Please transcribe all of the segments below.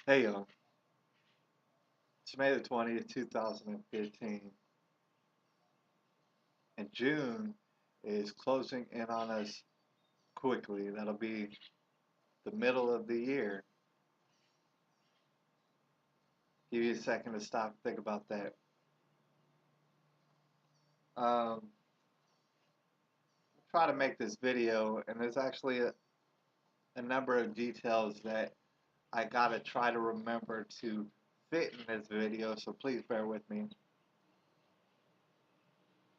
Hey y'all, it's May the 20th, 2015, and June is closing in on us quickly. That'll be the middle of the year. Give you a second to stop and think about that. Um, try to make this video, and there's actually a number of details that I gotta try to remember to fit in this video, so please bear with me.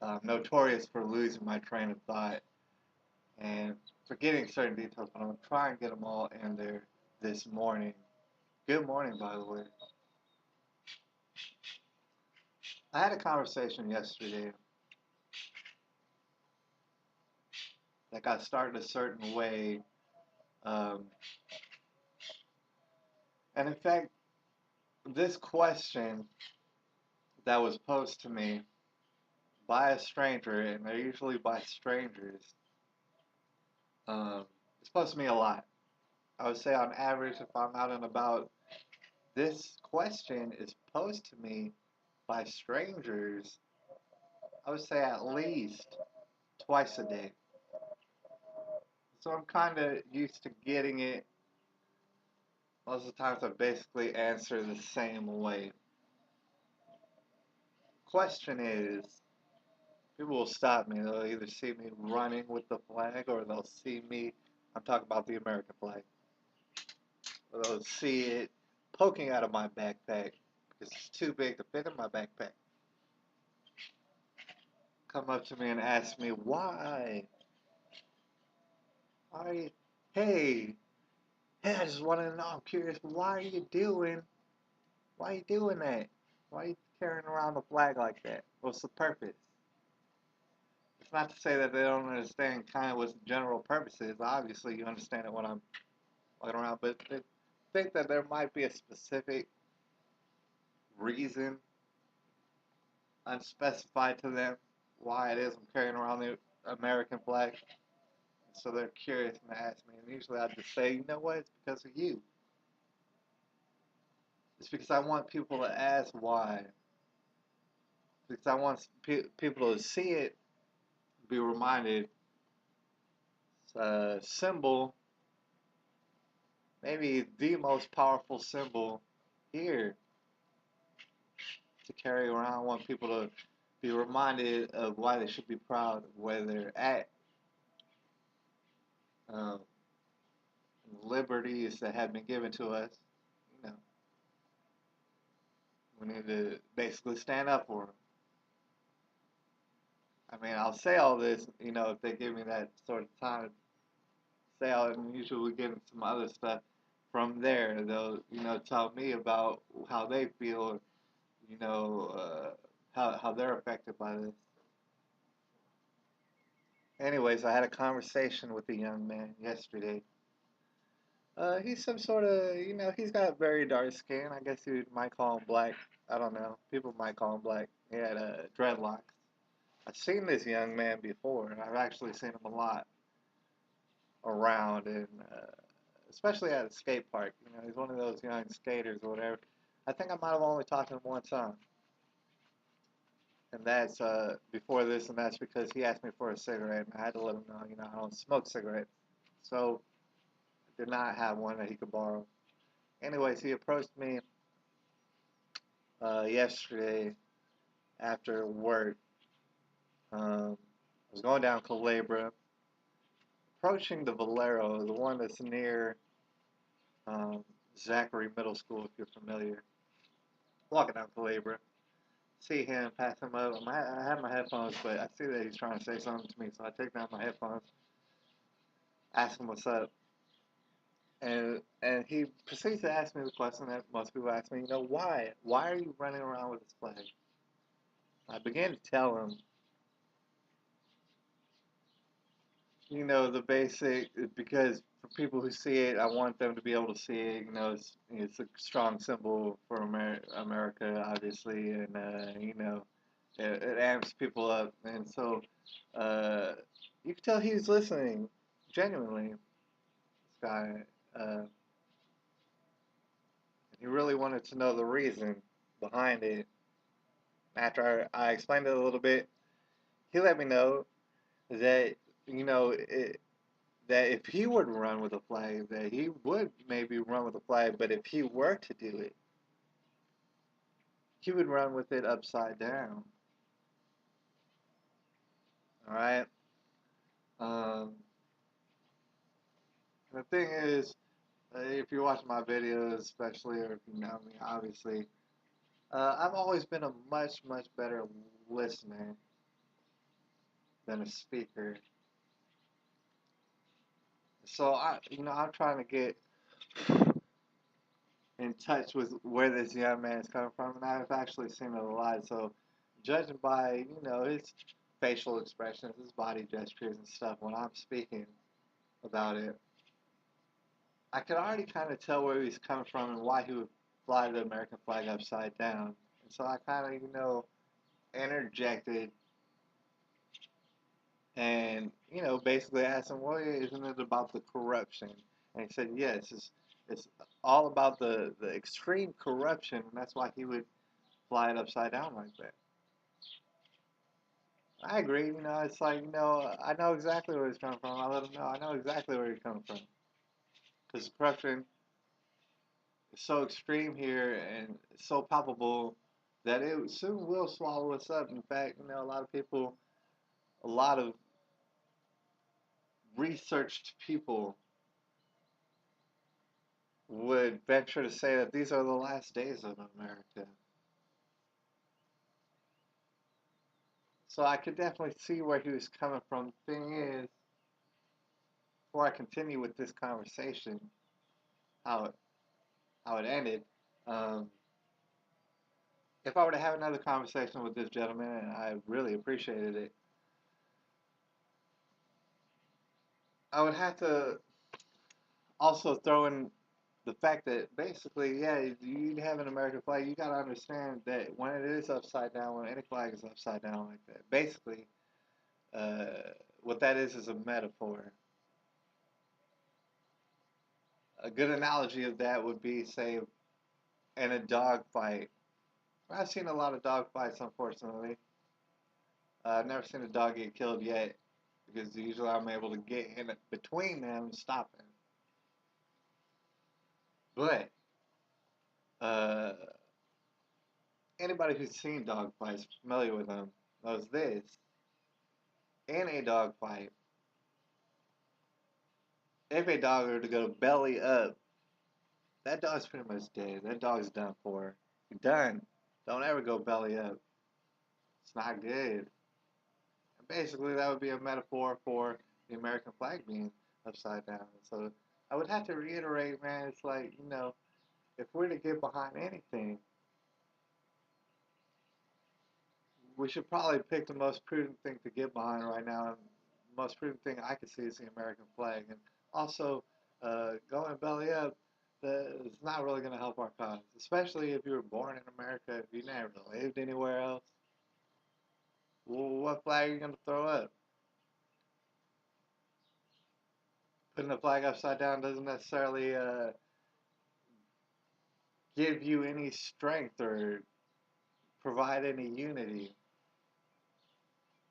I'm notorious for losing my train of thought and forgetting certain details, but I'm gonna try and get them all in there this morning. Good morning, by the way. I had a conversation yesterday that got started a certain way. Um, and in fact, this question that was posed to me by a stranger, and they're usually by strangers, it's posed to me a lot. I would say, on average, if I'm out and about, this question is posed to me by strangers, I would say at least twice a day. So I'm kind of used to getting it. Most of the times I basically answer the same way. Question is, people will stop me. They'll either see me running with the flag or they'll see me, I'm talking about the American flag, or they'll see it poking out of my backpack because it's too big to fit in my backpack. Come up to me and ask me, why? Why? Hey, hey, I just want to know. I'm curious. Why are you doing that? Why are you carrying around the flag like that? What's the purpose? It's not to say that they don't understand kind of what the general purpose is. Obviously, you understand it when I'm walking around, but they think that there might be a specific reason unspecified to them why it is I'm carrying around the American flag. So they're curious and they ask me, and usually I just say, you know what? It's because of you. It's because I want people to ask why. Because I want people to see it, be reminded. It's a symbol, maybe the most powerful symbol here to carry around. I want people to be reminded of why they should be proud of where they're at, um, liberties that have been given to us. You know, we need to basically stand up for them. I mean, I'll say all this, if they give me that sort of time to say all it, and usually we get into some other stuff from there. They'll, tell me about how they feel, you know, uh, how they're affected by this. Anyways, I had a conversation with a young man yesterday. He's some sort of, he's got very dark skin. I guess you might call him black. I don't know. People might call him black. He had dreadlocks. I've seen this young man before. I've actually seen him a lot around, and especially at a skate park. He's one of those young skaters or whatever. I think I might have only talked to him one time, and that's before this, and that's because he asked me for a cigarette, and I had to let him know, I don't smoke cigarettes. So did not have one that he could borrow. Anyways, he approached me yesterday after work. I was going down Calabria, approaching the Valero, the one that's near um, Zachary Middle School, if you're familiar. Walking down Calabria, see him, pass him up. I have my headphones, but I see that he's trying to say something to me, so I take down my headphones, ask him what's up, and he proceeds to ask me the question that most people ask me. Why? Why are you running around with this flag? I began to tell him, the basic, because for people who see it, I want them to be able to see it. It's a strong symbol for America, obviously, and it amps people up, and so uh, you can tell he's listening genuinely. This guy, and he really wanted to know the reason behind it. After I explained it a little bit, he let me know that you know that if he would run with a flag, that he would maybe run with a flag, but if he were to do it, he would run with it upside down. All right. Um, the thing is, if you watch my videos, especially, or if you know me, obviously, I've always been a much better listener than a speaker. So I'm trying to get in touch with where this young man is coming from, and I've actually seen it a lot. So, judging by his facial expressions, his body gestures and stuff when I'm speaking about it, I could already kind of tell where he's coming from and why he would fly the American flag upside down. And so I kind of interjected and basically asked him, "Well, isn't it about the corruption?" And he said, "Yes, it's all about the extreme corruption, and that's why he would fly it upside down like that." I agree. It's like I know exactly where he's coming from. I let him know I know exactly where he's coming from because corruption is so extreme here and so palpable that it soon will swallow us up. In fact, a lot of people, a lot of researched people would venture to say that these are the last days of America. So I could definitely see where he was coming from. The thing is, before I continue with this conversation, how it, how it ended, um, if I were to have another conversation with this gentleman, and I really appreciated it, I would have to also throw in the fact that basically, yeah, you have an American flag, you got to understand that when it is upside down, when any flag is upside down like that, basically, what that is a metaphor. A good analogy of that would be, say, in a dog fight. I've seen a lot of dog fights, unfortunately. I've never seen a dog get killed yet because usually I'm able to get in between them and stop them. But uh, anybody who's seen dog fights, familiar with them, knows this. In a dog fight, if a dog were to go belly up, that dog's pretty much dead. That dog's done for. Done. Don't ever go belly up. It's not good. And basically, that would be a metaphor for the American flag being upside down. So I would have to reiterate, man, it's like, if we're to get behind anything, we should probably pick the most prudent thing to get behind right now. And the most prudent thing I could see is the American flag. And also, going belly up, it's not really going to help our cause, especially if you were born in America, if you never lived anywhere else. Well, what flag are you going to throw up? Putting the flag upside down doesn't necessarily give you any strength or provide any unity.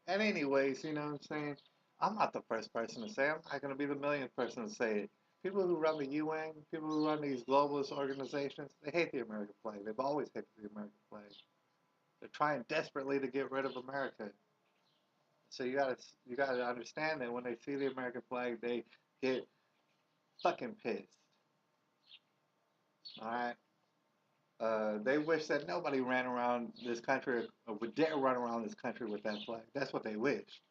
And anyways, you know what I'm saying? I'm not the first person to say it. I'm not going to be the millionth person to say it. People who run the UN, people who run these globalist organizations, they hate the American flag. They've always hated the American flag. They're trying desperately to get rid of America. So you gotta understand that when they see the American flag, they get fucking pissed. All right. They wish that nobody ran around this country or would dare run around this country with that flag. That's what they wish.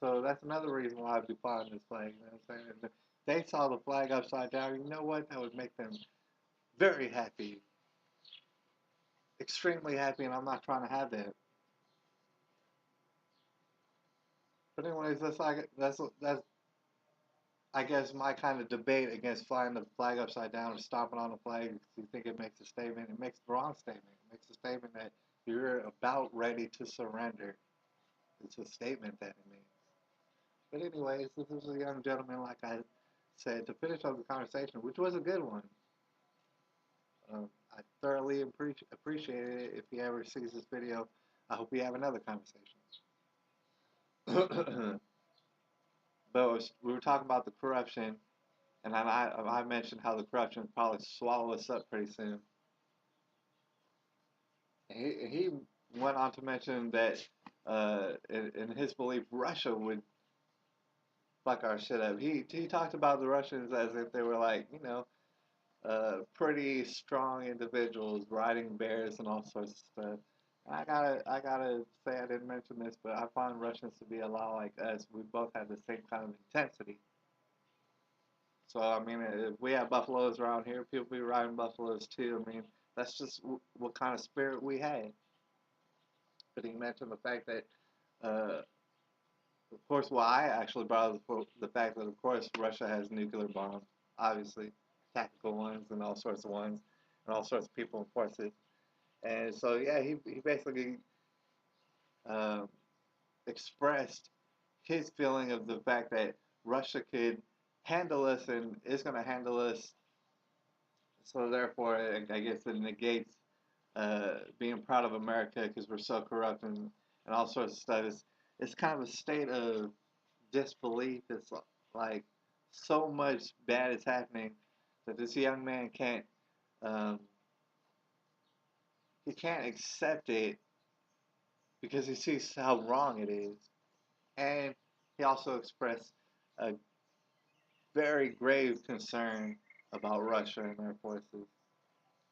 So that's another reason why I'd be flying this flag. You know what I'm saying? If they saw the flag upside down, you know what? That would make them very happy, extremely happy, and I'm not trying to have that. But anyways, that's I guess my kind of debate against flying the flag upside down or stomping on the flag because you think it makes a statement. It makes the wrong statement. It makes a statement that you're about ready to surrender. It's a statement that it means. But anyways, this is a young gentleman, like I said, to finish up the conversation, which was a good one. I thoroughly appreciate it. If he ever sees this video, I hope we have another conversation. But we were talking about the corruption, and I mentioned how the corruption would probably swallow us up pretty soon. He went on to mention that in his belief, Russia would fuck our shit up. He talked about the Russians as if they were like, pretty strong individuals riding bears and all sorts of stuff. I gotta say I didn't mention this, but I find Russians to be a lot like us. We both have the same kind of intensity. So I mean, if we have buffaloes around here, people be riding buffaloes too. I mean, that's just what kind of spirit we had. But he mentioned the fact that, of course, well, I actually brought up the fact that, of course, Russia has nuclear bombs, obviously, tactical ones and all sorts of ones, and all sorts of people and forces. And so, yeah, he basically um, expressed his feeling of the fact that Russia could handle us and is going to handle us. So, therefore, I guess it negates being proud of America because we're so corrupt and all sorts of stuff. It's kind of a state of disbelief. It's like so much bad is happening that this young man um, can't accept it because he sees how wrong it is. And he also expressed a very grave concern about Russia and their forces.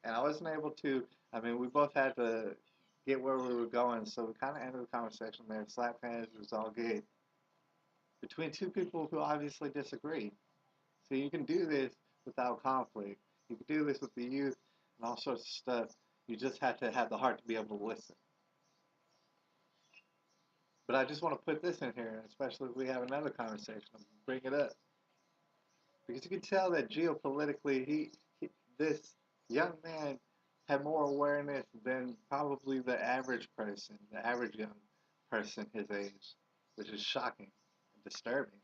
And I wasn't able to. I mean, we both had to get where we were going, so we kind of ended the conversation there. Slap hands, it was all good between two people who obviously disagree. So you can do this without conflict. You can do this with the youth and all sorts of stuff. You just have to have the heart to be able to listen. But I just want to put this in here, especially if we have another conversation, bring it up. Because you can tell that geopolitically, this young man had more awareness than probably the average person, the average young person his age, which is shocking and disturbing.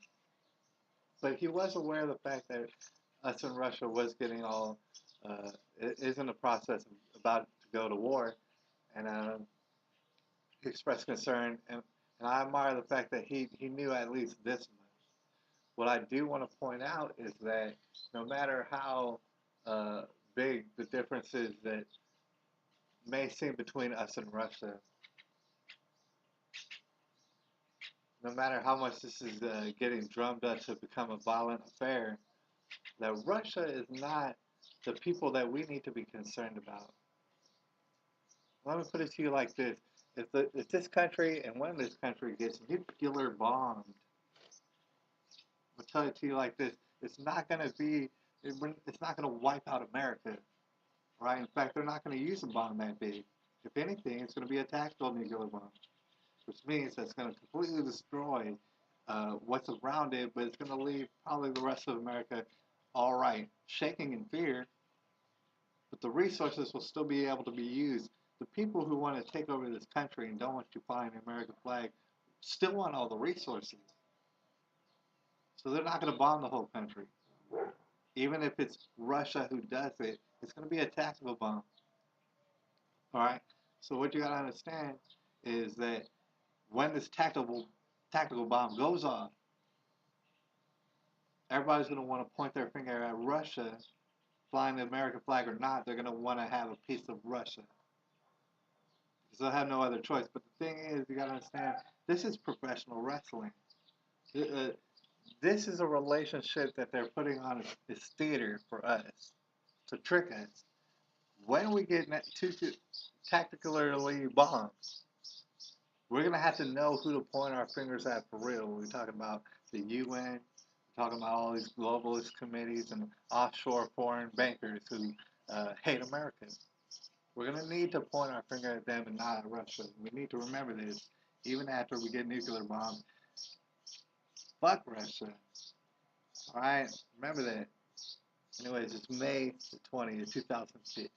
But he was aware of the fact that us and Russia was getting all is in the process of about to go to war, and he expressed concern, and I admire the fact that he knew at least this much. What I do want to point out is that no matter how uh, big the differences that may seem between us and Russia, no matter how much this is getting drummed up to become a violent affair, that Russia is not the people that we need to be concerned about. Let me put it to you like this. If this country and when this country gets nuclear bombed, I'll tell it to you like this. It's not going to be, it's not going to wipe out America, right? In fact, they're not going to use a bomb that big. If anything, it's going to be a tactical nuclear bomb, which means that it's going to completely destroy what's around it, but it's going to leave probably the rest of America all right, shaking in fear, but the resources will still be able to be used. The people who want to take over this country and don't want you flying the American flag still want all the resources. So they're not going to bomb the whole country. Even if it's Russia who does it, it's going to be a tactical bomb. All right. So what you got to understand is that when this tactical bomb goes off, everybody's going to want to point their finger at Russia, flying the American flag or not. They're going to want to have a piece of Russia. Because they'll have no other choice. But the thing is, you got to understand, this is professional wrestling. Uh, this is a relationship that they're putting on this theater for us to trick us. When we get tactically bombed, we're gonna have to know who to point our fingers at for real. We're talking about the UN, we're talking about all these globalist committees and offshore foreign bankers who hate America. We're gonna need to point our finger at them and not at Russia. We need to remember this, even after we get nuclear bombs. Fuck Russia. All right, remember that. Anyways, it's May the 20th, 2015.